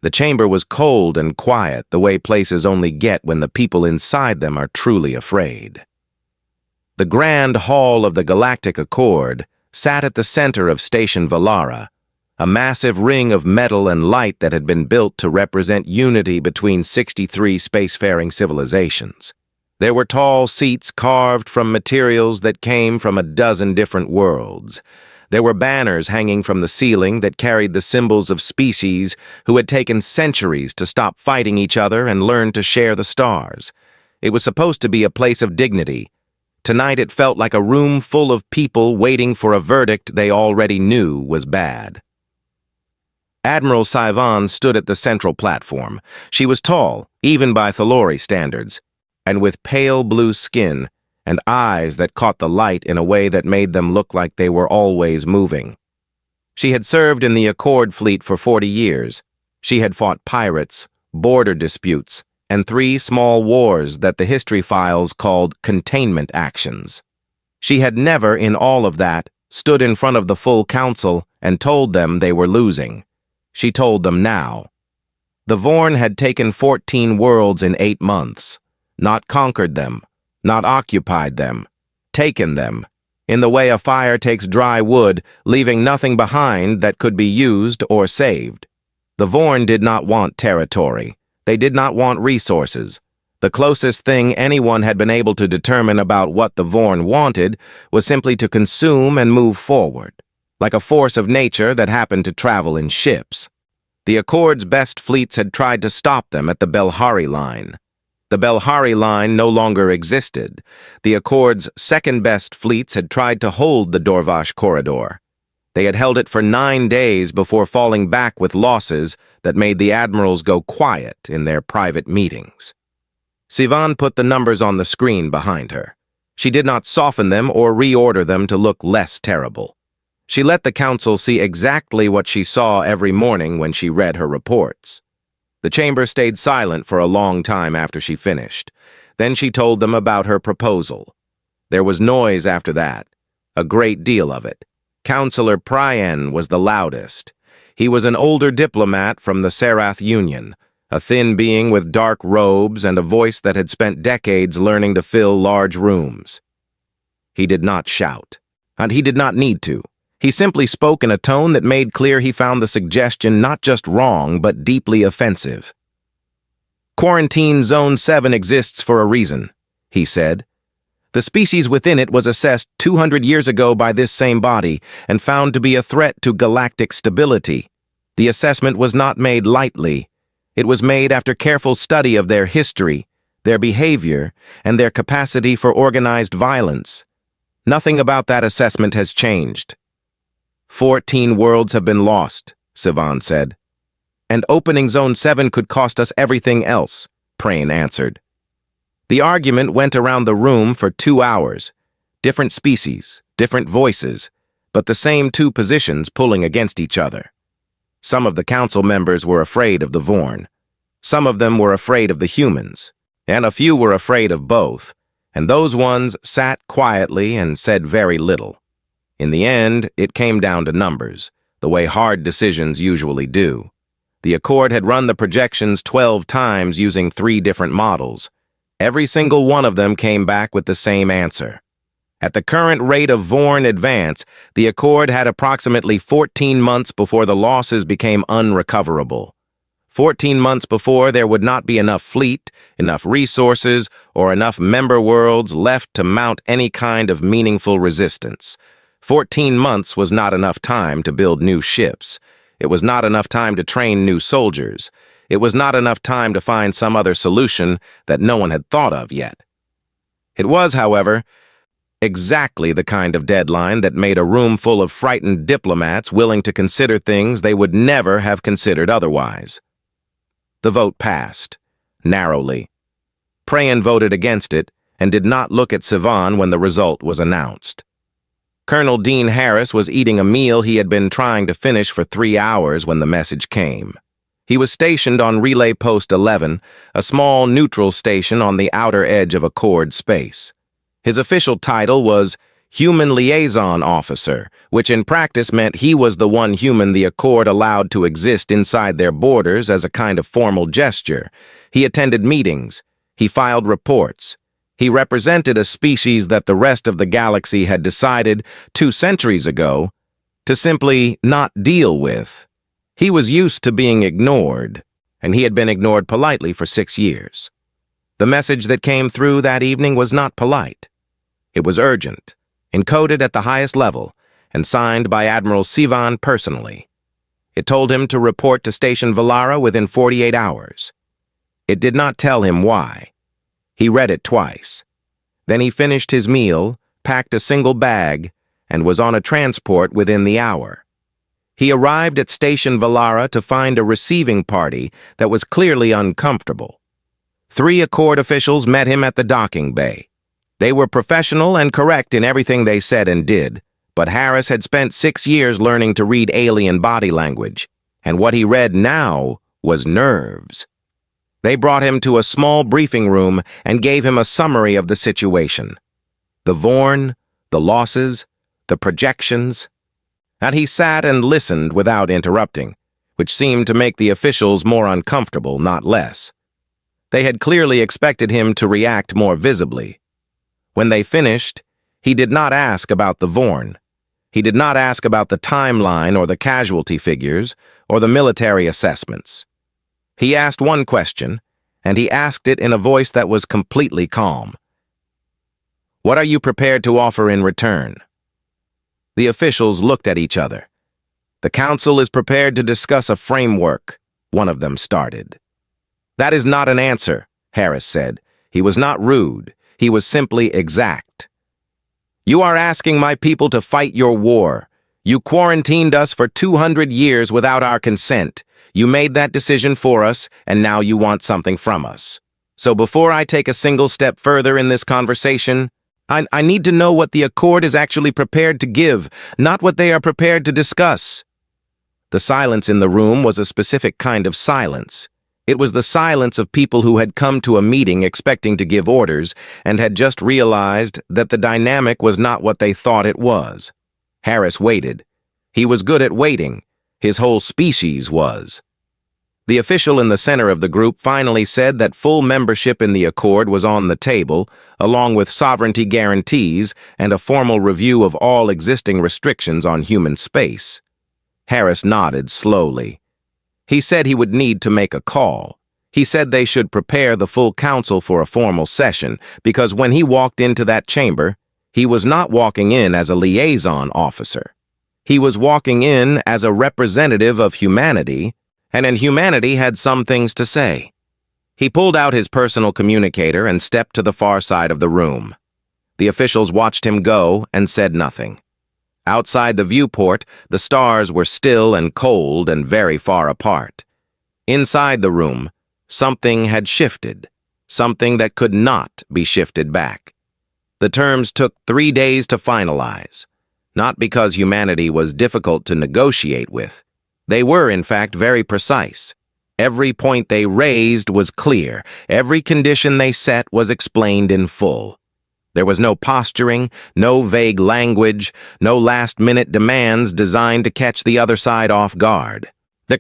The chamber was cold and quiet, the way places only get when the people inside them are truly afraid. The grand hall of the Galactic Accord sat at the center of Station Valara, a massive ring of metal and light that had been built to represent unity between 63 spacefaring civilizations. There were tall seats carved from materials that came from a dozen different worlds. There were banners hanging from the ceiling that carried the symbols of species who had taken centuries to stop fighting each other and learn to share the stars. It was supposed to be a place of dignity. Tonight it felt like a room full of people waiting for a verdict they already knew was bad. Admiral Sivan stood at the central platform. She was tall, even by Thalori standards, and with pale blue skin and eyes that caught the light in a way that made them look like they were always moving. She had served in the Accord fleet for 40 years. She had fought pirates, border disputes, and 3 small wars that the history files called containment actions. She had never, in all of that, stood in front of the full council and told them they were losing. She told them now. The Vorn had taken 14 worlds in 8 months, not conquered them, not occupied them, taken them, in the way a fire takes dry wood, leaving nothing behind that could be used or saved. The Vorn did not want territory. They did not want resources. The closest thing anyone had been able to determine about what the Vorn wanted was simply to consume and move forward, like a force of nature that happened to travel in ships. The Accord's best fleets had tried to stop them at the Belhari Line. The Belhari Line no longer existed. The Accord's second-best fleets had tried to hold the Dorvash Corridor. They had held it for 9 days before falling back with losses that made the admirals go quiet in their private meetings. Sivan put the numbers on the screen behind her. She did not soften them or reorder them to look less terrible. She let the council see exactly what she saw every morning when she read her reports. The chamber stayed silent for a long time after she finished. Then she told them about her proposal. There was noise after that, a great deal of it. Councillor Pryan was the loudest. He was an older diplomat from the Serath Union, a thin being with dark robes and a voice that had spent decades learning to fill large rooms. He did not shout, and he did not need to. He simply spoke in a tone that made clear he found the suggestion not just wrong, but deeply offensive. Quarantine Zone 7 exists for a reason, he said. The species within it was assessed 200 years ago by this same body and found to be a threat to galactic stability. The assessment was not made lightly. It was made after careful study of their history, their behavior, and their capacity for organized violence. Nothing about that assessment has changed. 14 worlds have been lost, Sivan said. And opening Zone 7 could cost us everything else, Prane answered. The argument went around the room for 2 hours. Different species, different voices, but the same 2 positions pulling against each other. Some of the council members were afraid of the Vorn. Some of them were afraid of the humans, and a few were afraid of both, and those ones sat quietly and said very little. In the end, it came down to numbers, the way hard decisions usually do. The Accord had run the projections 12 times using 3 different models. Every single one of them came back with the same answer. At the current rate of Vorn advance, the Accord had approximately 14 months before the losses became unrecoverable. 14 months before there would not be enough fleet, enough resources, or enough member worlds left to mount any kind of meaningful resistance. 14 months was not enough time to build new ships. It was not enough time to train new soldiers. It was not enough time to find some other solution that no one had thought of yet. It was, however, exactly the kind of deadline that made a room full of frightened diplomats willing to consider things they would never have considered otherwise. The vote passed, narrowly. Prayan voted against it and did not look at Sivan when the result was announced. Colonel Dean Harris was eating a meal he had been trying to finish for 3 hours when the message came. He was stationed on Relay Post 11, a small neutral station on the outer edge of Accord space. His official title was Human Liaison Officer, which in practice meant he was the one human the Accord allowed to exist inside their borders as a kind of formal gesture. He attended meetings. He filed reports. He represented a species that the rest of the galaxy had decided 2 centuries ago to simply not deal with. He was used to being ignored, and he had been ignored politely for 6 years. The message that came through that evening was not polite. It was urgent, encoded at the highest level, and signed by Admiral Sivan personally. It told him to report to Station Valara within 48 hours. It did not tell him why. He read it twice. Then he finished his meal, packed a single bag, and was on a transport within the hour. He arrived at Station Valara to find a receiving party that was clearly uncomfortable. 3 Accord officials met him at the docking bay. They were professional and correct in everything they said and did, but Harris had spent 6 years learning to read alien body language, and what he read now was nerves. They brought him to a small briefing room and gave him a summary of the situation. The Vorn, the losses, the projections. And he sat and listened without interrupting, which seemed to make the officials more uncomfortable, not less. They had clearly expected him to react more visibly. When they finished, he did not ask about the Vorn. He did not ask about the timeline or the casualty figures or the military assessments. He asked one question, and he asked it in a voice that was completely calm. "What are you prepared to offer in return?" The officials looked at each other. "The Council is prepared to discuss a framework," one of them started. "That is not an answer," Harris said. He was not rude. He was simply exact. "You are asking my people to fight your war. You quarantined us for 200 years without our consent. You made that decision for us, and now you want something from us. So before I take a single step further in this conversation, I need to know what the Accord is actually prepared to give, not what they are prepared to discuss." The silence in the room was a specific kind of silence. It was the silence of people who had come to a meeting expecting to give orders and had just realized that the dynamic was not what they thought it was. Harris waited. He was good at waiting. His whole species was. The official in the center of the group finally said that full membership in the Accord was on the table, along with sovereignty guarantees and a formal review of all existing restrictions on human space. Harris nodded slowly. He said he would need to make a call. He said they should prepare the full council for a formal session, because when he walked into that chamber, he was not walking in as a liaison officer. He was walking in as a representative of humanity, and humanity had some things to say. He pulled out his personal communicator and stepped to the far side of the room. The officials watched him go and said nothing. Outside the viewport, the stars were still and cold and very far apart. Inside the room, something had shifted, something that could not be shifted back. The terms took 3 days to finalize, not because humanity was difficult to negotiate with. They were, in fact, very precise. Every point they raised was clear. Every condition they set was explained in full. There was no posturing, no vague language, no last-minute demands designed to catch the other side off guard.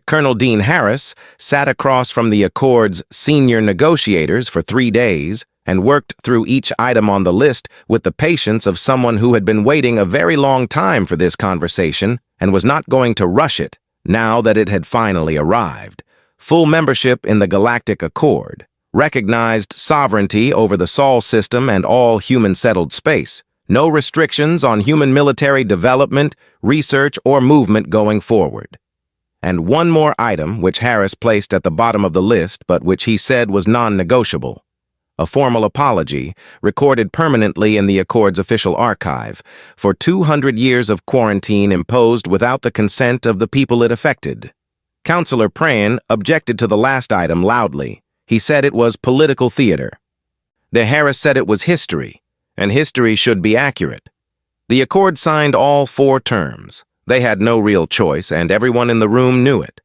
Colonel Dean Harris sat across from the Accord's senior negotiators for 3 days and worked through each item on the list with the patience of someone who had been waiting a very long time for this conversation and was not going to rush it now that it had finally arrived. Full membership in the Galactic Accord, recognized sovereignty over the Sol system and all human-settled space, no restrictions on human military development, research, or movement going forward. And one more item which Harris placed at the bottom of the list but which he said was non-negotiable. A formal apology, recorded permanently in the Accord's official archive, for 200 years of quarantine imposed without the consent of the people it affected. Councillor Prain objected to the last item loudly. He said it was political theater. De Harris said it was history, and history should be accurate. The Accord signed all 4 terms. They had no real choice, and everyone in the room knew it.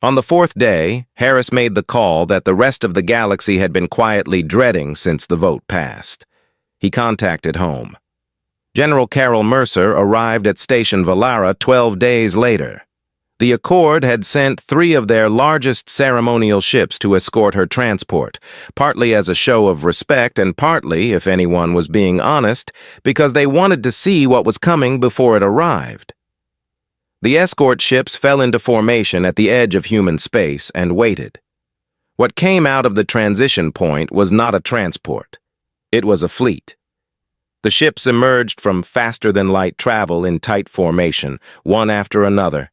On the 4th day, Harris made the call that the rest of the galaxy had been quietly dreading since the vote passed. He contacted home. General Carol Mercer arrived at Station Vallara 12 days later. The Accord had sent 3 of their largest ceremonial ships to escort her transport, partly as a show of respect and partly, if anyone was being honest, because they wanted to see what was coming before it arrived. The escort ships fell into formation at the edge of human space and waited. What came out of the transition point was not a transport. It was a fleet. The ships emerged from faster-than-light travel in tight formation, one after another,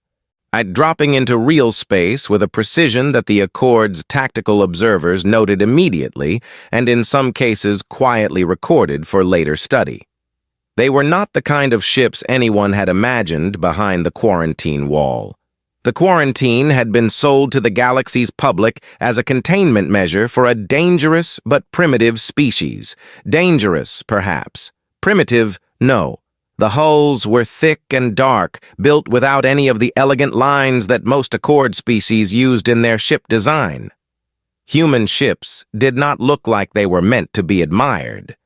dropping into real space with a precision that the Accord's tactical observers noted immediately and in some cases quietly recorded for later study. They were not the kind of ships anyone had imagined behind the quarantine wall. The quarantine had been sold to the galaxy's public as a containment measure for a dangerous but primitive species. Dangerous, perhaps. Primitive, no. The hulls were thick and dark, built without any of the elegant lines that most Accord species used in their ship design. Human ships did not look like they were meant to be admired.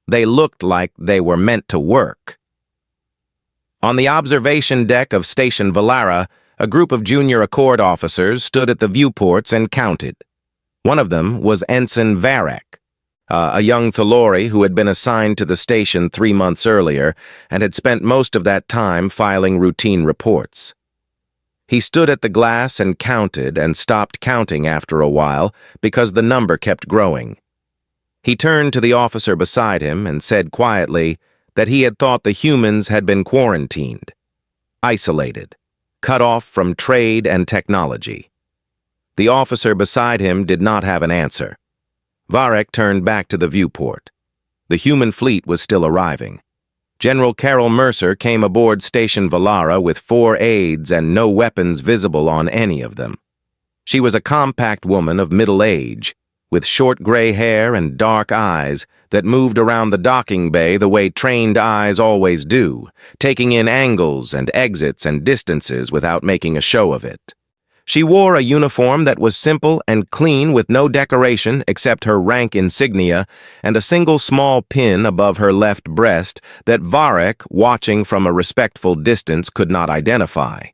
They looked like they were meant to work. On the observation deck of Station Vallara, a group of junior Accord officers stood at the viewports and counted. One of them was Ensign Varek, a young Thalori who had been assigned to the station 3 months earlier and had spent most of that time filing routine reports. He stood at the glass and counted and stopped counting after a while because the number kept growing. He turned to the officer beside him and said quietly that he had thought the humans had been quarantined, isolated, cut off from trade and technology. The officer beside him did not have an answer. Varek turned back to the viewport. The human fleet was still arriving. General Carol Mercer came aboard Station Vallara with 4 aides and no weapons visible on any of them. She was a compact woman of middle age, with short gray hair and dark eyes that moved around the docking bay the way trained eyes always do, taking in angles and exits and distances without making a show of it. She wore a uniform that was simple and clean with no decoration except her rank insignia and a single small pin above her left breast that Varek, watching from a respectful distance, could not identify.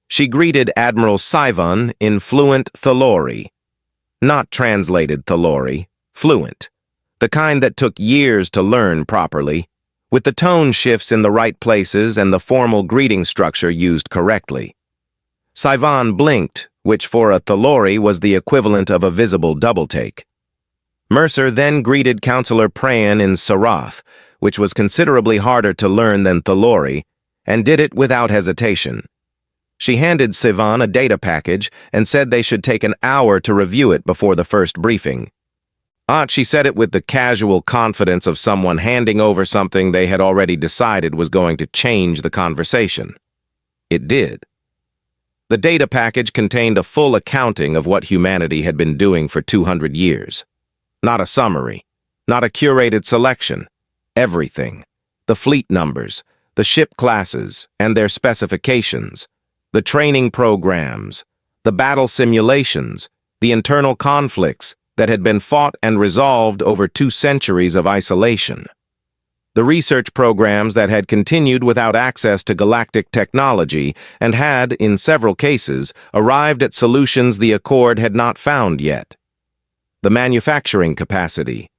She greeted Admiral Sivan in fluent Thalori. Not translated Thalori, fluent. The kind that took years to learn properly, with the tone shifts in the right places and the formal greeting structure used correctly. Sivan blinked, which for a Thalori was the equivalent of a visible double-take. Mercer then greeted Counselor Prayan in Sarath, which was considerably harder to learn than Thalori, and did it without hesitation. She handed Sivan a data package and said they should take an hour to review it before the first briefing. She said it with the casual confidence of someone handing over something they had already decided was going to change the conversation. It did. The data package contained a full accounting of what humanity had been doing for 200 years. Not a summary, not a curated selection. Everything. The fleet numbers, the ship classes and their specifications, the training programs, the battle simulations, the internal conflicts that had been fought and resolved over 2 centuries of isolation. The research programs that had continued without access to galactic technology and had, in several cases, arrived at solutions the Accord had not found yet. The manufacturing capacity,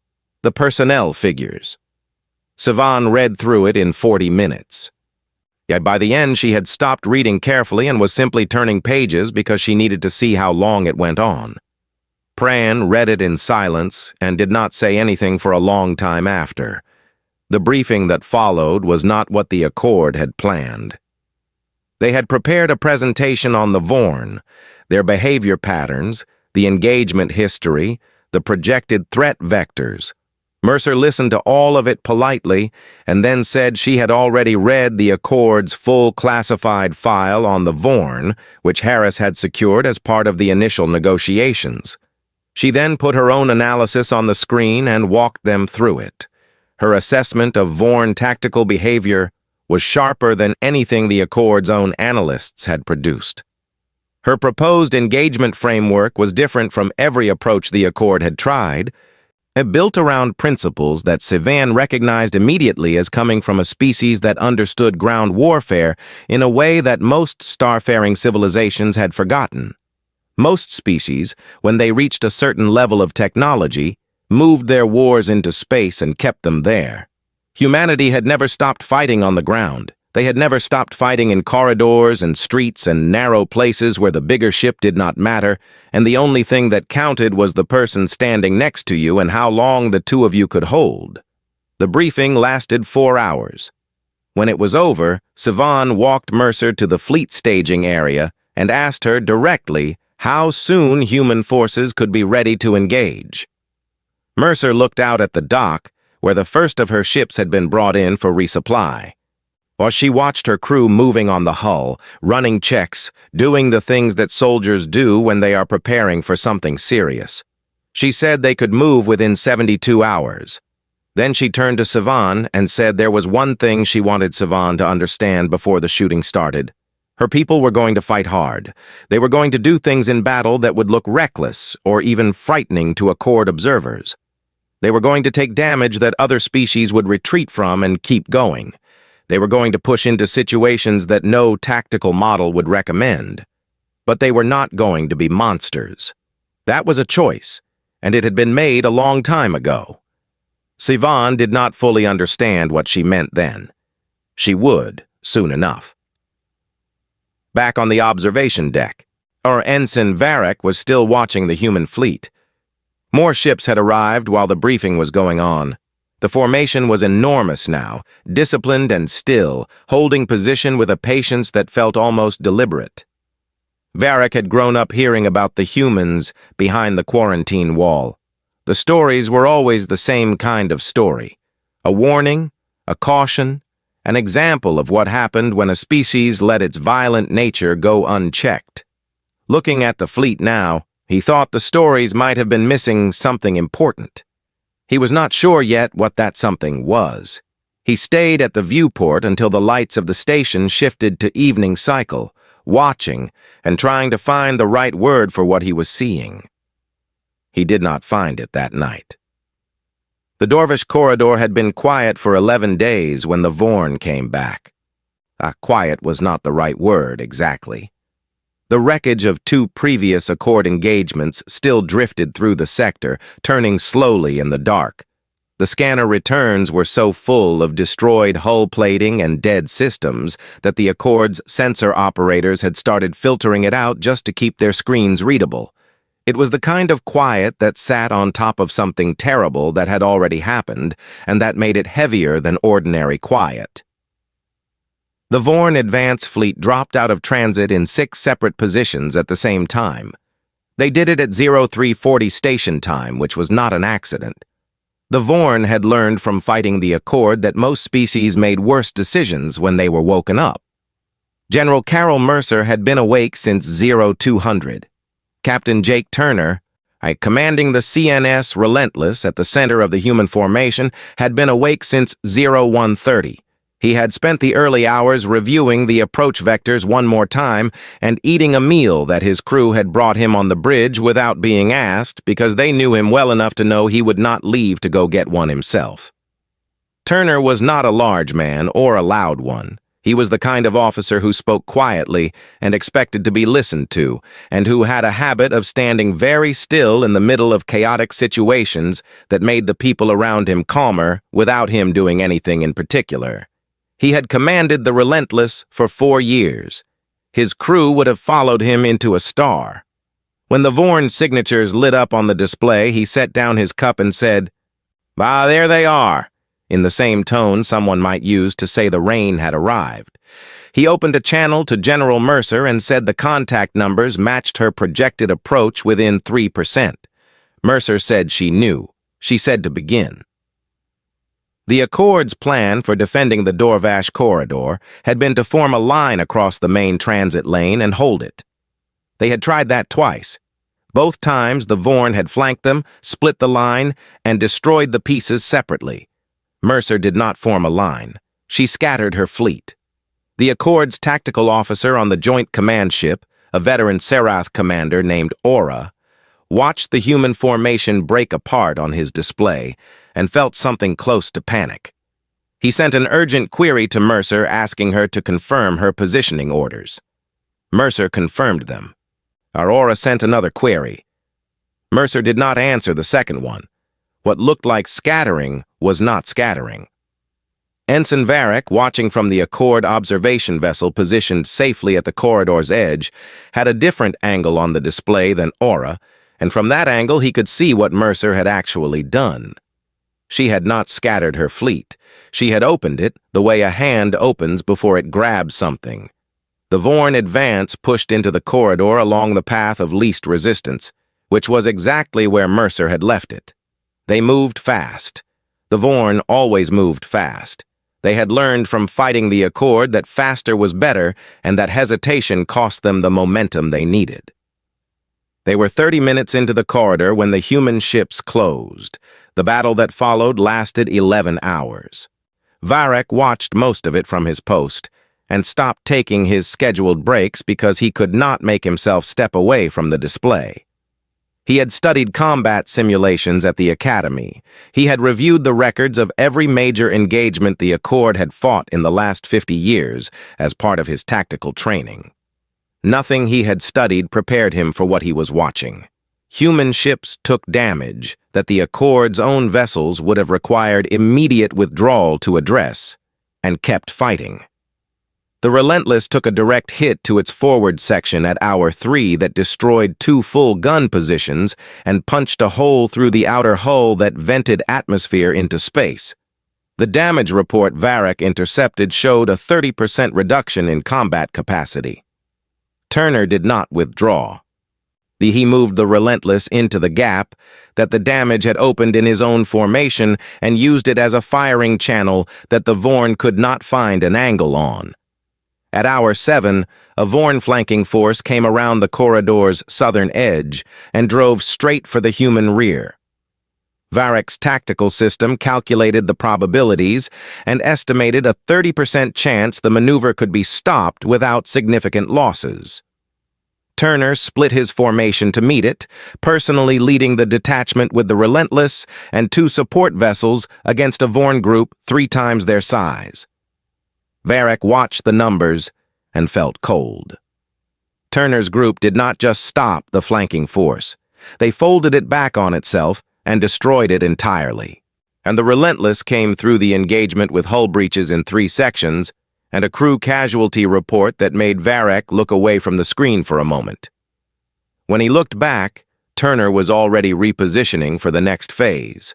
the personnel figures. Sivan read through it in 40 minutes. Yet by the end she had stopped reading carefully and was simply turning pages because she needed to see how long it went on. Prayan read it in silence and did not say anything for a long time after. The briefing that followed was not what the Accord had planned. They had prepared a presentation on the Vorn, their behavior patterns, the engagement history, the projected threat vectors. Mercer listened to all of it politely and then said she had already read the Accord's full classified file on the Vorn, which Harris had secured as part of the initial negotiations. She then put her own analysis on the screen and walked them through it. Her assessment of Vorn tactical behavior was sharper than anything the Accord's own analysts had produced. Her proposed engagement framework was different from every approach the Accord had tried. It built around principles that Sivan recognized immediately as coming from a species that understood ground warfare in a way that most starfaring civilizations had forgotten. Most species, when they reached a certain level of technology, moved their wars into space and kept them there. Humanity had never stopped fighting on the ground. They had never stopped fighting in corridors and streets and narrow places where the bigger ship did not matter, and the only thing that counted was the person standing next to you and how long the two of you could hold. The briefing lasted 4 hours. When it was over, Sivan walked Mercer to the fleet staging area and asked her directly how soon human forces could be ready to engage. Mercer looked out at the dock, where the first of her ships had been brought in for resupply. While she watched her crew moving on the hull, running checks, doing the things that soldiers do when they are preparing for something serious. She said they could move within 72 hours. Then she turned to Sivan and said there was one thing she wanted Sivan to understand before the shooting started. Her people were going to fight hard. They were going to do things in battle that would look reckless or even frightening to Accord observers. They were going to take damage that other species would retreat from and keep going. They were going to push into situations that no tactical model would recommend. But they were not going to be monsters. That was a choice, and it had been made a long time ago. Sivan did not fully understand what she meant then. She would, soon enough. Back on the observation deck, our ensign Varric was still watching the human fleet. More ships had arrived while the briefing was going on. The formation was enormous now, disciplined and still, holding position with a patience that felt almost deliberate. Varric had grown up hearing about the humans behind the quarantine wall. The stories were always the same kind of story. A warning, a caution, an example of what happened when a species let its violent nature go unchecked. Looking at the fleet now, he thought the stories might have been missing something important. He was not sure yet what that something was. He stayed at the viewport until the lights of the station shifted to evening cycle, watching and trying to find the right word for what he was seeing. He did not find it that night. The Dorvish corridor had been quiet for 11 days when the Vorn came back. Quiet was not the right word, exactly. The wreckage of 2 previous Accord engagements still drifted through the sector, turning slowly in the dark. The scanner returns were so full of destroyed hull plating and dead systems that the Accord's sensor operators had started filtering it out just to keep their screens readable. It was the kind of quiet that sat on top of something terrible that had already happened, and that made it heavier than ordinary quiet. The Vorn advance fleet dropped out of transit in 6 separate positions at the same time. They did it at 0340 station time, which was not an accident. The Vorn had learned from fighting the Accord that most species made worse decisions when they were woken up. General Carol Mercer had been awake since 0200. Captain Jake Turner, commanding the CNS Relentless at the center of the human formation, had been awake since 0130. He had spent the early hours reviewing the approach vectors one more time and eating a meal that his crew had brought him on the bridge without being asked because they knew him well enough to know he would not leave to go get one himself. Turner was not a large man or a loud one. He was the kind of officer who spoke quietly and expected to be listened to, and who had a habit of standing very still in the middle of chaotic situations that made the people around him calmer without him doing anything in particular. He had commanded the Relentless for 4 years. His crew would have followed him into a star. When the Vorn signatures lit up on the display, he set down his cup and said, there they are," in the same tone someone might use to say the rain had arrived. He opened a channel to General Mercer and said the contact numbers matched her projected approach within 3%. Mercer said she knew. She said to begin. The Accord's plan for defending the Dorvash corridor had been to form a line across the main transit lane and hold it. They had tried that twice. Both times the Vorn had flanked them, split the line, and destroyed the pieces separately. Mercer did not form a line. She scattered her fleet. The Accord's tactical officer on the Joint Command ship, a veteran Serath commander named Aura, watched the human formation break apart on his display and felt something close to panic. He sent an urgent query to Mercer asking her to confirm her positioning orders. Mercer confirmed them. Aurora sent another query. Mercer did not answer the second one. What looked like scattering was not scattering. Ensign Varric, watching from the Accord observation vessel positioned safely at the corridor's edge, had a different angle on the display than Aura, and from that angle he could see what Mercer had actually done. She had not scattered her fleet. She had opened it the way a hand opens before it grabs something. The Vorn advance pushed into the corridor along the path of least resistance, which was exactly where Mercer had left it. They moved fast. The Vorn always moved fast. They had learned from fighting the Accord that faster was better and that hesitation cost them the momentum they needed. They were 30 minutes into the corridor when the human ships closed. The battle that followed lasted 11 hours. Varric watched most of it from his post and stopped taking his scheduled breaks because he could not make himself step away from the display. He had studied combat simulations at the Academy. He had reviewed the records of every major engagement the Accord had fought in the last 50 years as part of his tactical training. Nothing he had studied prepared him for what he was watching. Human ships took damage that the Accord's own vessels would have required immediate withdrawal to address, and kept fighting. The Relentless took a direct hit to its forward section at hour 3 that destroyed 2 full gun positions and punched a hole through the outer hull that vented atmosphere into space. The damage report Varric intercepted showed a 30% reduction in combat capacity. Turner did not withdraw. He moved the Relentless into the gap that the damage had opened in his own formation and used it as a firing channel that the Vorn could not find an angle on. At hour 7, a Vorn flanking force came around the corridor's southern edge and drove straight for the human rear. Varric's tactical system calculated the probabilities and estimated a 30% chance the maneuver could be stopped without significant losses. Turner split his formation to meet it, personally leading the detachment with the Relentless and 2 support vessels against a Vorn group 3 times their size. Varric watched the numbers and felt cold. Turner's group did not just stop the flanking force. They folded it back on itself and destroyed it entirely. And the Relentless came through the engagement with hull breaches in 3 sections and a crew casualty report that made Varric look away from the screen for a moment. When he looked back, Turner was already repositioning for the next phase.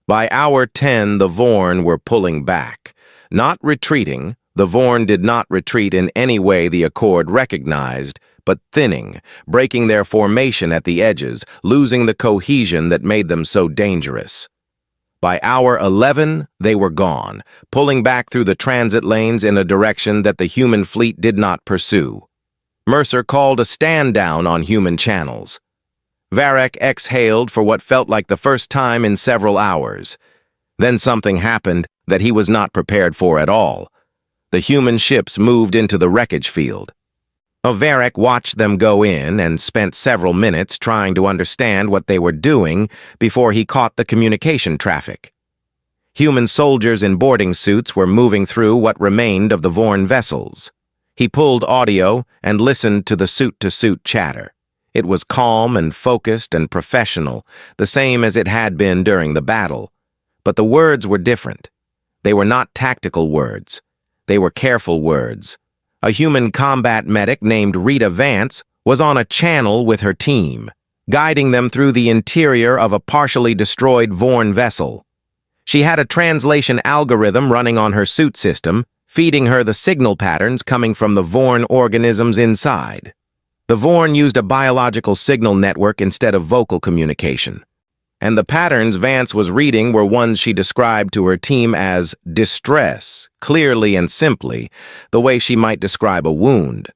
By hour 10, the Vorn were pulling back. Not retreating, the Vorn did not retreat in any way the Accord recognized, but thinning, breaking their formation at the edges, losing the cohesion that made them so dangerous. By hour 11, they were gone, pulling back through the transit lanes in a direction that the human fleet did not pursue. Mercer called a stand-down on human channels. Varric exhaled for what felt like the first time in several hours. Then something happened that he was not prepared for at all. The human ships moved into the wreckage field. Varric watched them go in and spent several minutes trying to understand what they were doing before he caught the communication traffic. Human soldiers in boarding suits were moving through what remained of the Vorn vessels. He pulled audio and listened to the suit-to-suit chatter. It was calm and focused and professional, the same as it had been during the battle. But the words were different. They were not tactical words. They were careful words. A human combat medic named Rita Vance was on a channel with her team, guiding them through the interior of a partially destroyed Vorn vessel. She had a translation algorithm running on her suit system, feeding her the signal patterns coming from the Vorn organisms inside. The Vorn used a biological signal network instead of vocal communication, and the patterns Vance was reading were ones she described to her team as distress, clearly and simply, the way she might describe a wound.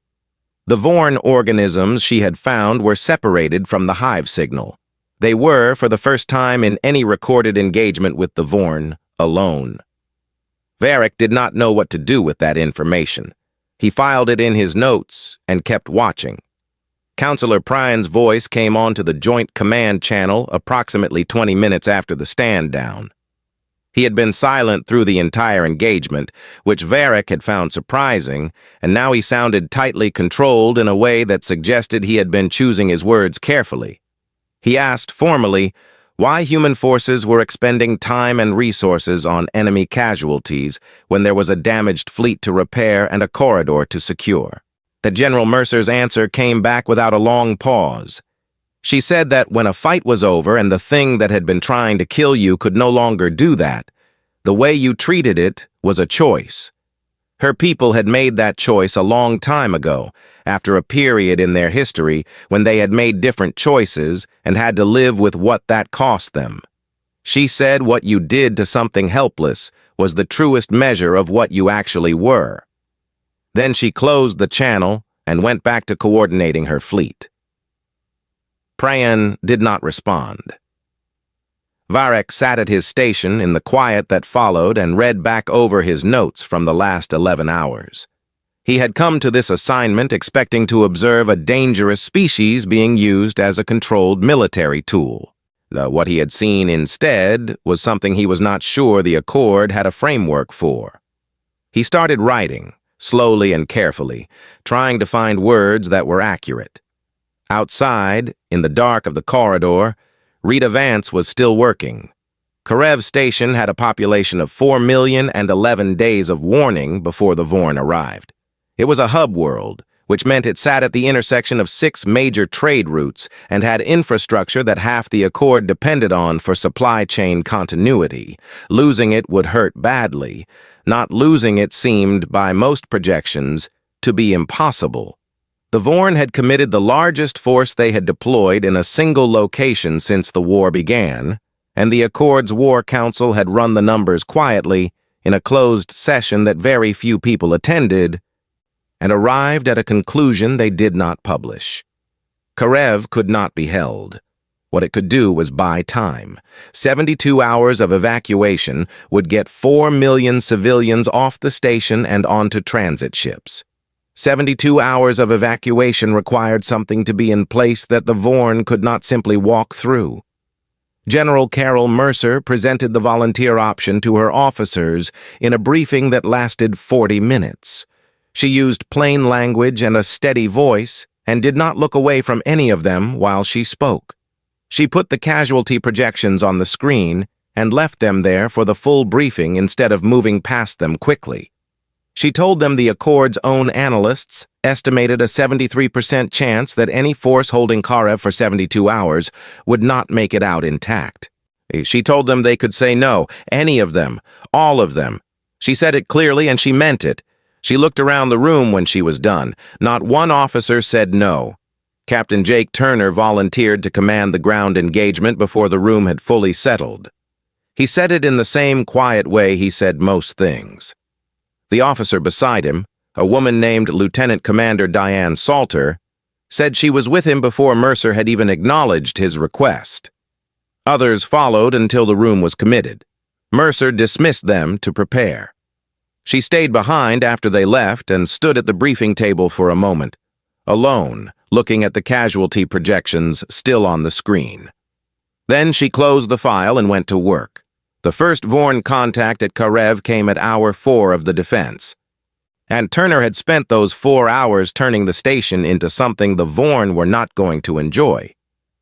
The Vorn organisms she had found were separated from the hive signal. They were, for the first time in any recorded engagement with the Vorn, alone. Varric did not know what to do with that information. He filed it in his notes and kept watching. Counselor Pryan's voice came onto the Joint Command channel approximately 20 minutes after the stand-down. He had been silent through the entire engagement, which Varric had found surprising, and now he sounded tightly controlled in a way that suggested he had been choosing his words carefully. He asked formally why human forces were expending time and resources on enemy casualties when there was a damaged fleet to repair and a corridor to secure. That General Mercer's answer came back without a long pause. She said that when a fight was over and the thing that had been trying to kill you could no longer do that, the way you treated it was a choice. Her people had made that choice a long time ago, after a period in their history when they had made different choices and had to live with what that cost them. She said what you did to something helpless was the truest measure of what you actually were. Then she closed the channel and went back to coordinating her fleet. Pryan did not respond. Varric sat at his station in the quiet that followed and read back over his notes from the last 11 hours. He had come to this assignment expecting to observe a dangerous species being used as a controlled military tool. What he had seen instead was something he was not sure the Accord had a framework for. He started writing, slowly and carefully, trying to find words that were accurate. Outside, in the dark of the corridor, Rita Vance was still working. Karev Station had a population of 4,011 days of warning before the Vorn arrived. It was a hub world, which meant it sat at the intersection of 6 major trade routes and had infrastructure that half the Accord depended on for supply chain continuity. Losing it would hurt badly. Not losing it seemed, by most projections, to be impossible. The Vorn had committed the largest force they had deployed in a single location since the war began, and the Accord's War Council had run the numbers quietly in a closed session that very few people attended, and arrived at a conclusion they did not publish. Karev could not be held. What it could do was buy time. 72 hours of evacuation would get 4 million civilians off the station and onto transit ships. 72 hours of evacuation required something to be in place that the Vorn could not simply walk through. General Carol Mercer presented the volunteer option to her officers in a briefing that lasted 40 minutes. She used plain language and a steady voice and did not look away from any of them while she spoke. She put the casualty projections on the screen and left them there for the full briefing instead of moving past them quickly. She told them the Accord's own analysts estimated a 73% chance that any force holding Karev for 72 hours would not make it out intact. She told them they could say no, any of them, all of them. She said it clearly and she meant it. She looked around the room when she was done. Not one officer said no. Captain Jake Turner volunteered to command the ground engagement before the room had fully settled. He said it in the same quiet way he said most things. The officer beside him, a woman named Lieutenant Commander Diane Salter, said she was with him before Mercer had even acknowledged his request. Others followed until the room was committed. Mercer dismissed them to prepare. She stayed behind after they left and stood at the briefing table for a moment, alone, looking at the casualty projections still on the screen. Then she closed the file and went to work. The first Vorn contact at Karev came at hour 4 of the defense. And Turner had spent those 4 hours turning the station into something the Vorn were not going to enjoy.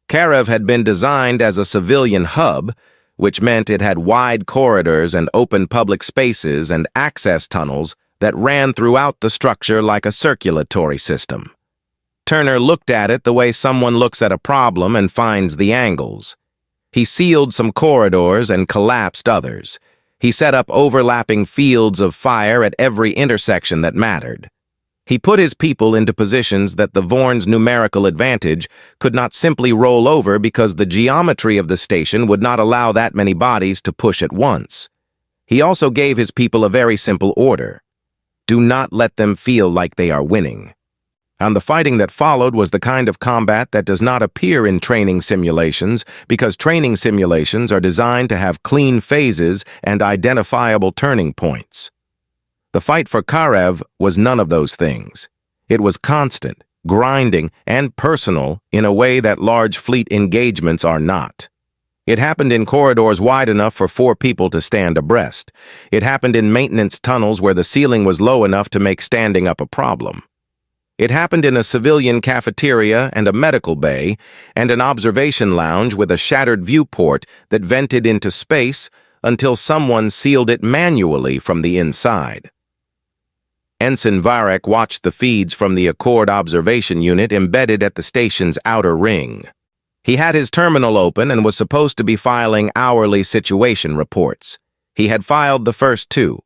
Karev had been designed as a civilian hub, which meant it had wide corridors and open public spaces and access tunnels that ran throughout the structure like a circulatory system. Turner looked at it the way someone looks at a problem and finds the angles. He sealed some corridors and collapsed others. He set up overlapping fields of fire at every intersection that mattered. He put his people into positions that the Vorn's numerical advantage could not simply roll over because the geometry of the station would not allow that many bodies to push at once. He also gave his people a very simple order. Do not let them feel like they are winning. And the fighting that followed was the kind of combat that does not appear in training simulations because training simulations are designed to have clean phases and identifiable turning points. The fight for Karev was none of those things. It was constant, grinding, and personal in a way that large fleet engagements are not. It happened in corridors wide enough for 4 people to stand abreast. It happened in maintenance tunnels where the ceiling was low enough to make standing up a problem. It happened in a civilian cafeteria and a medical bay, and an observation lounge with a shattered viewport that vented into space until someone sealed it manually from the inside. Ensign Varek watched the feeds from the Accord observation unit embedded at the station's outer ring. He had his terminal open and was supposed to be filing hourly situation reports. He had filed the first 2.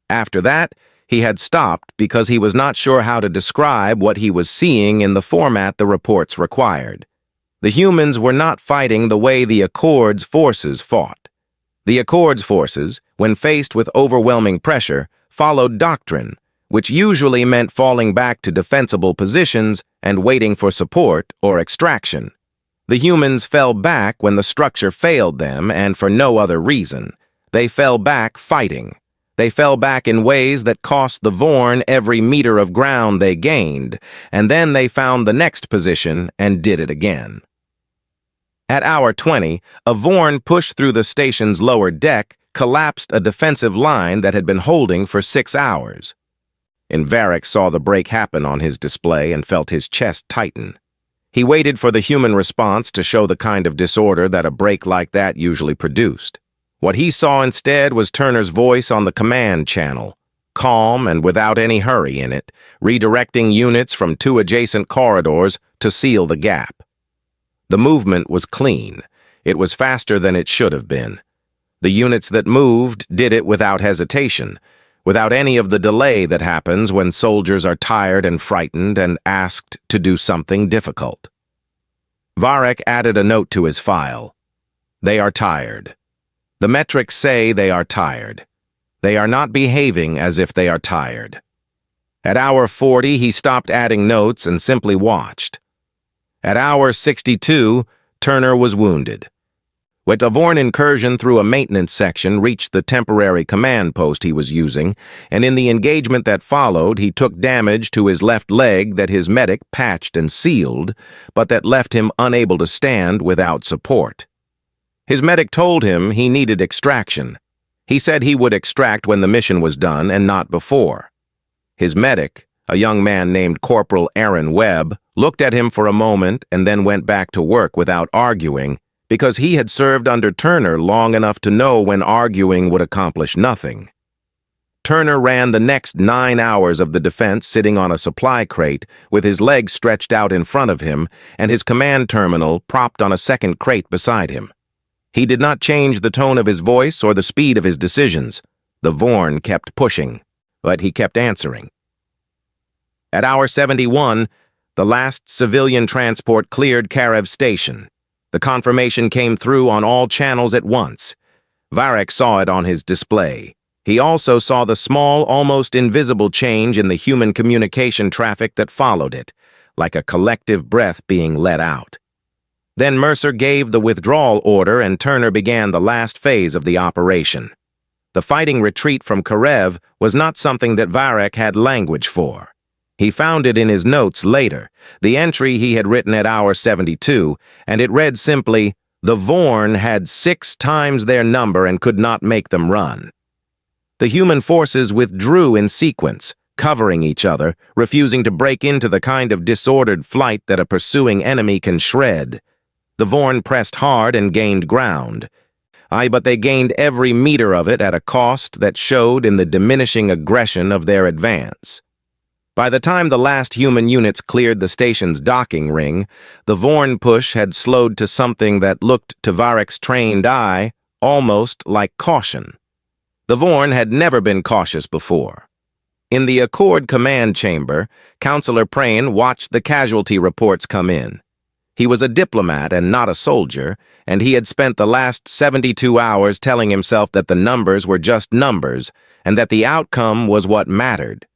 After that, he had stopped because he was not sure how to describe what he was seeing in the format the reports required. The humans were not fighting the way the Accord's forces fought. The Accord's forces, when faced with overwhelming pressure, followed doctrine, which usually meant falling back to defensible positions and waiting for support or extraction. The humans fell back when the structure failed them, and for no other reason. They fell back fighting. They fell back in ways that cost the Vorn every meter of ground they gained, and then they found the next position and did it again. At hour 20, a Vorn pushed through the station's lower deck, collapsed a defensive line that had been holding for 6 hours. Varek saw the break happen on his display and felt his chest tighten. He waited for the human response to show the kind of disorder that a break like that usually produced. What he saw instead was Turner's voice on the command channel, calm and without any hurry in it, redirecting units from 2 adjacent corridors to seal the gap. The movement was clean. It was faster than it should have been. The units that moved did it without hesitation, without any of the delay that happens when soldiers are tired and frightened and asked to do something difficult. Varek added a note to his file. They are tired. The metrics say they are tired. They are not behaving as if they are tired. At hour 40, he stopped adding notes and simply watched. At hour 62, Turner was wounded. When a Vorn incursion through a maintenance section reached the temporary command post he was using, and in the engagement that followed, he took damage to his left leg that his medic patched and sealed, but that left him unable to stand without support. His medic told him he needed extraction. He said he would extract when the mission was done and not before. His medic, a young man named Corporal Aaron Webb, looked at him for a moment and then went back to work without arguing, because he had served under Turner long enough to know when arguing would accomplish nothing. Turner ran the next 9 hours of the defense sitting on a supply crate with his legs stretched out in front of him and his command terminal propped on a second crate beside him. He did not change the tone of his voice or the speed of his decisions. The Vorn kept pushing, but he kept answering. At hour 71, the last civilian transport cleared Karev Station. The confirmation came through on all channels at once. Varek saw it on his display. He also saw the small, almost invisible change in the human communication traffic that followed it, like a collective breath being let out. Then Mercer gave the withdrawal order and Turner began the last phase of the operation. The fighting retreat from Karev was not something that Varek had language for. He found it in his notes later, the entry he had written at hour 72, and it read simply, "The Vorn had 6 times their number and could not make them run." The human forces withdrew in sequence, covering each other, refusing to break into the kind of disordered flight that a pursuing enemy can shred. The Vorn pressed hard and gained ground. But they gained every meter of it at a cost that showed in the diminishing aggression of their advance. By the time the last human units cleared the station's docking ring, the Vorn push had slowed to something that looked to Varek's trained eye almost like caution. The Vorn had never been cautious before. In the Accord command chamber, Counselor Prane watched the casualty reports come in. He was a diplomat and not a soldier, and he had spent the last 72 hours telling himself that the numbers were just numbers and that the outcome was what mattered.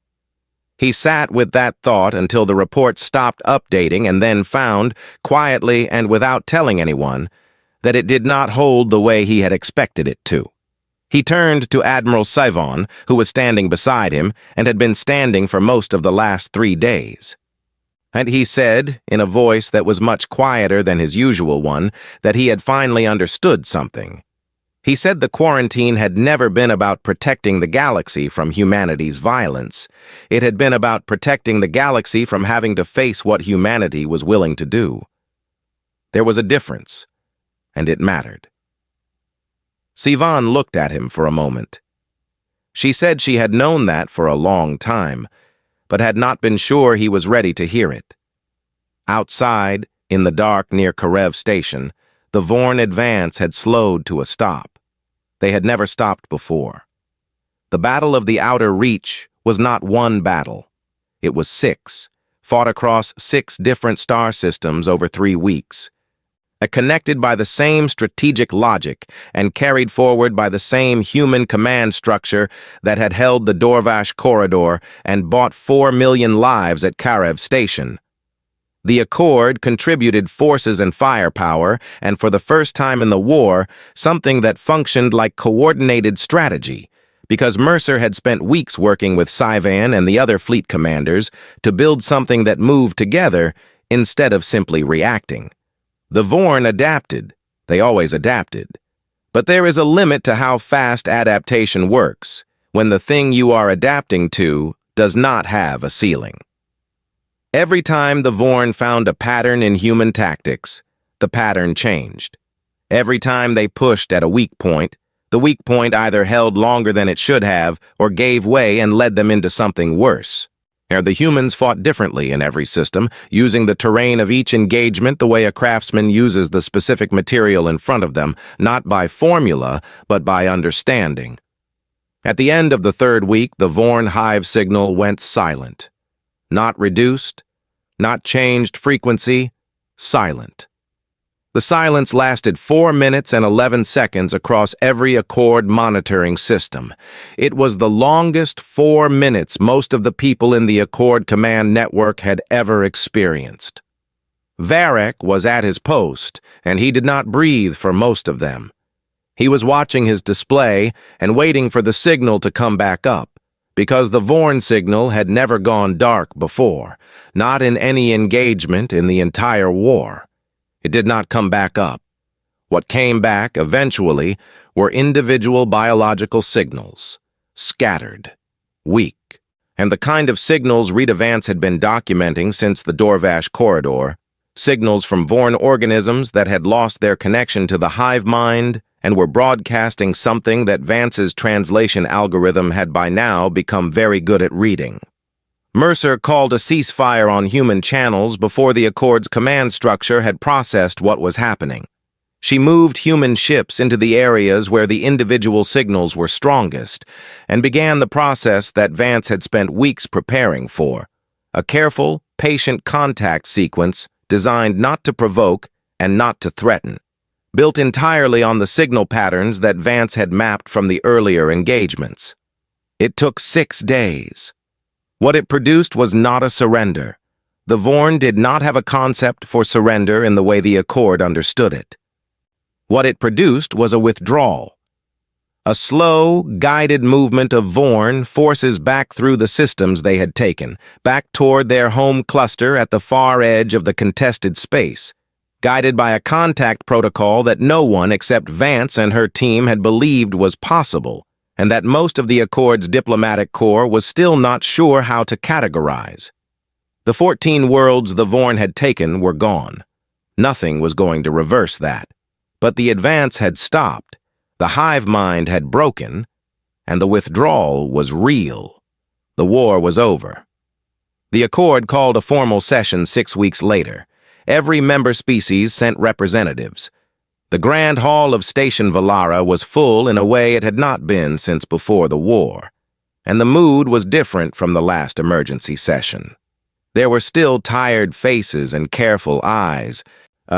He sat with that thought until the report stopped updating and then found, quietly and without telling anyone, that it did not hold the way he had expected it to. He turned to Admiral Sivon, who was standing beside him and had been standing for most of the last 3 days. And he said, in a voice that was much quieter than his usual one, that he had finally understood something. He said the quarantine had never been about protecting the galaxy from humanity's violence. It had been about protecting the galaxy from having to face what humanity was willing to do. There was a difference, and it mattered. Sivan looked at him for a moment. She said she had known that for a long time, but had not been sure he was ready to hear it. Outside, in the dark near Karev Station, the Vorn advance had slowed to a stop. They had never stopped before. The Battle of the Outer Reach was not one battle. It was 6, fought across 6 different star systems over 3 weeks. Connected by the same strategic logic and carried forward by the same human command structure that had held the Dorvash corridor and bought 4 million lives at Karev Station. The Accord contributed forces and firepower, and for the first time in the war, something that functioned like coordinated strategy, because Mercer had spent weeks working with Sivan and the other fleet commanders to build something that moved together instead of simply reacting. The Vorn adapted. They always adapted. But there is a limit to how fast adaptation works, when the thing you are adapting to does not have a ceiling. Every time the Vorn found a pattern in human tactics, the pattern changed. Every time they pushed at a weak point, the weak point either held longer than it should have or gave way and led them into something worse. The humans fought differently in every system, using the terrain of each engagement the way a craftsman uses the specific material in front of them, not by formula, but by understanding. At the end of the 3rd week, the Vorn hive signal went silent. Not reduced, not changed frequency, silent. The silence lasted 4 minutes and 11 seconds across every Accord monitoring system. It was the longest 4 minutes most of the people in the Accord command network had ever experienced. Varek was at his post, and he did not breathe for most of them. He was watching his display and waiting for the signal to come back up, because the Vorn signal had never gone dark before, not in any engagement in the entire war. It did not come back up. What came back, eventually, were individual biological signals, scattered, weak, and the kind of signals Rita Vance had been documenting since the Dorvash corridor, signals from Vorn organisms that had lost their connection to the hive mind and were broadcasting something that Vance's translation algorithm had by now become very good at reading. Mercer called a ceasefire on human channels before the Accord's command structure had processed what was happening. She moved human ships into the areas where the individual signals were strongest and began the process that Vance had spent weeks preparing for, a careful, patient contact sequence designed not to provoke and not to threaten, built entirely on the signal patterns that Vance had mapped from the earlier engagements. It took 6 days. What it produced was not a surrender. The Vorn did not have a concept for surrender in the way the Accord understood it. What it produced was a withdrawal. A slow, guided movement of Vorn forces back through the systems they had taken, back toward their home cluster at the far edge of the contested space, guided by a contact protocol that no one except Vance and her team had believed was possible, and that most of the Accord's diplomatic corps was still not sure how to categorize. The 14 worlds the Vorn had taken were gone. Nothing was going to reverse that. But the advance had stopped, the hive mind had broken, and the withdrawal was real. The war was over. The Accord called a formal session 6 weeks later. Every member species sent representatives. The Grand Hall of Station Valara was full in a way it had not been since before the war, and the mood was different from the last emergency session. There were still tired faces and careful eyes,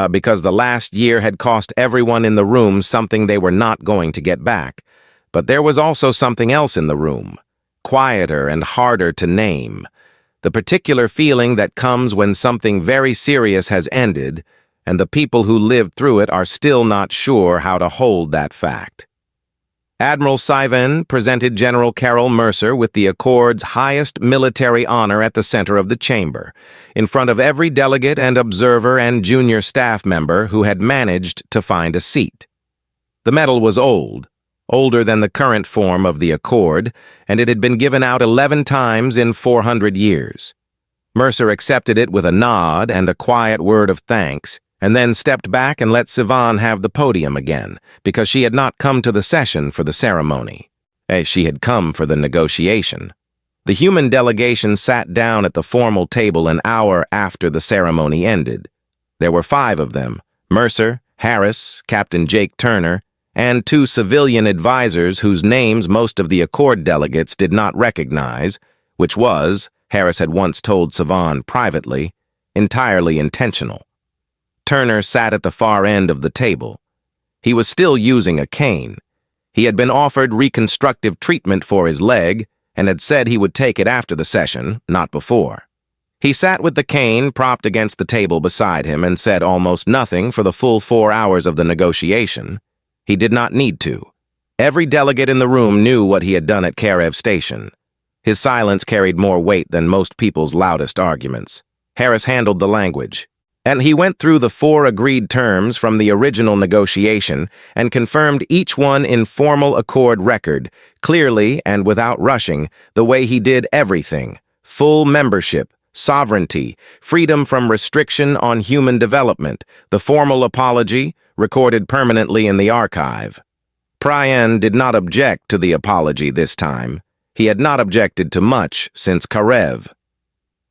because the last year had cost everyone in the room something they were not going to get back. But there was also something else in the room, quieter and harder to name. The particular feeling that comes when something very serious has ended, and the people who lived through it are still not sure how to hold that fact. Admiral Sivan presented General Carroll Mercer with the Accord's highest military honor at the center of the chamber, in front of every delegate and observer and junior staff member who had managed to find a seat. The medal was old, older than the current form of the Accord, and it had been given out 11 times in 400 years. Mercer accepted it with a nod and a quiet word of thanks, and then stepped back and let Sivan have the podium again, because she had not come to the session for the ceremony. She had come for the negotiation. The human delegation sat down at the formal table an hour after the ceremony ended. There were 5 of them: Mercer, Harris, Captain Jake Turner, and 2 civilian advisors whose names most of the Accord delegates did not recognize, which was, Harris had once told Sivan privately, entirely intentional. Turner sat at the far end of the table. He was still using a cane. He had been offered reconstructive treatment for his leg and had said he would take it after the session, not before. He sat with the cane propped against the table beside him and said almost nothing for the full 4 hours of the negotiation. He did not need to. Every delegate in the room knew what he had done at Karev Station. His silence carried more weight than most people's loudest arguments. Harris handled the language, and he went through the 4 agreed terms from the original negotiation and confirmed each one in formal Accord record, clearly and without rushing, the way he did everything: full membership, sovereignty, freedom from restriction on human development, the formal apology, recorded permanently in the archive. Pryan did not object to the apology this time. He had not objected to much since Karev.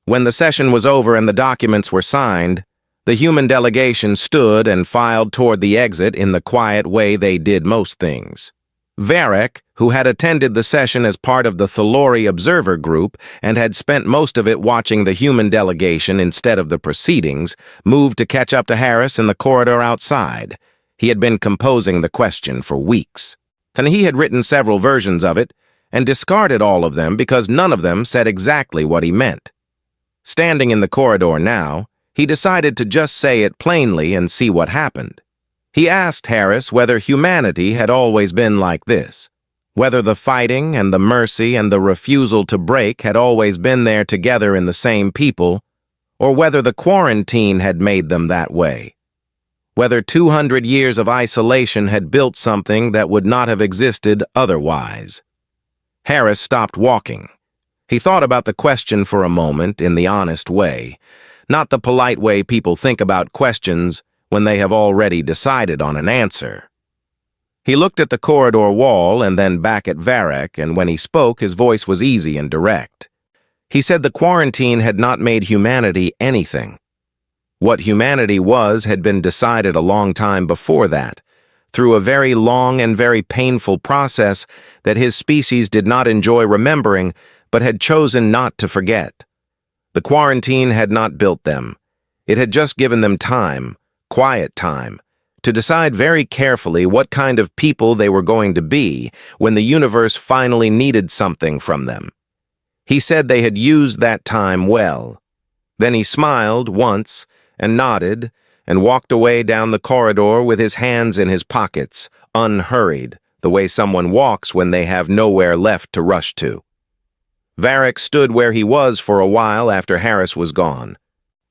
When the session was over and the documents were signed, the human delegation stood and filed toward the exit in the quiet way they did most things. Varric, who had attended the session as part of the Thalori Observer Group and had spent most of it watching the human delegation instead of the proceedings, moved to catch up to Harris in the corridor outside. He had been composing the question for weeks, and he had written several versions of it and discarded all of them because none of them said exactly what he meant. Standing in the corridor now, he decided to just say it plainly and see what happened. He asked Harris whether humanity had always been like this, whether the fighting and the mercy and the refusal to break had always been there together in the same people, or whether the quarantine had made them that way, whether 200 years of isolation had built something that would not have existed otherwise. Harris stopped walking. He thought about the question for a moment in the honest way, not the polite way people think about questions when they have already decided on an answer. He looked at the corridor wall and then back at Varric, and when he spoke, his voice was easy and direct. He said the quarantine had not made humanity anything. What humanity was had been decided a long time before that, through a very long and very painful process that his species did not enjoy remembering, but had chosen not to forget. The quarantine had not built them. It had just given them time, quiet time, to decide very carefully what kind of people they were going to be when the universe finally needed something from them. He said they had used that time well. Then he smiled once and nodded and walked away down the corridor with his hands in his pockets, unhurried, the way someone walks when they have nowhere left to rush to. Varric stood where he was for a while after Harris was gone,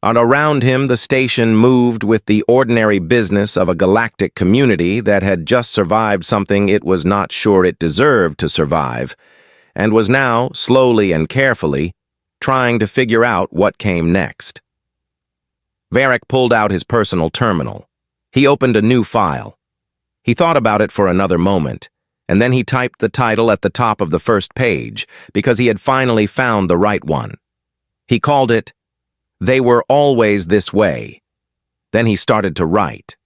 and around him the station moved with the ordinary business of a galactic community that had just survived something it was not sure it deserved to survive, and was now, slowly and carefully, trying to figure out what came next. Varric pulled out his personal terminal. He opened a new file. He thought about it for another moment, and then he typed the title at the top of the first page because he had finally found the right one. He called it, "They Were Always This Way." Then he started to write.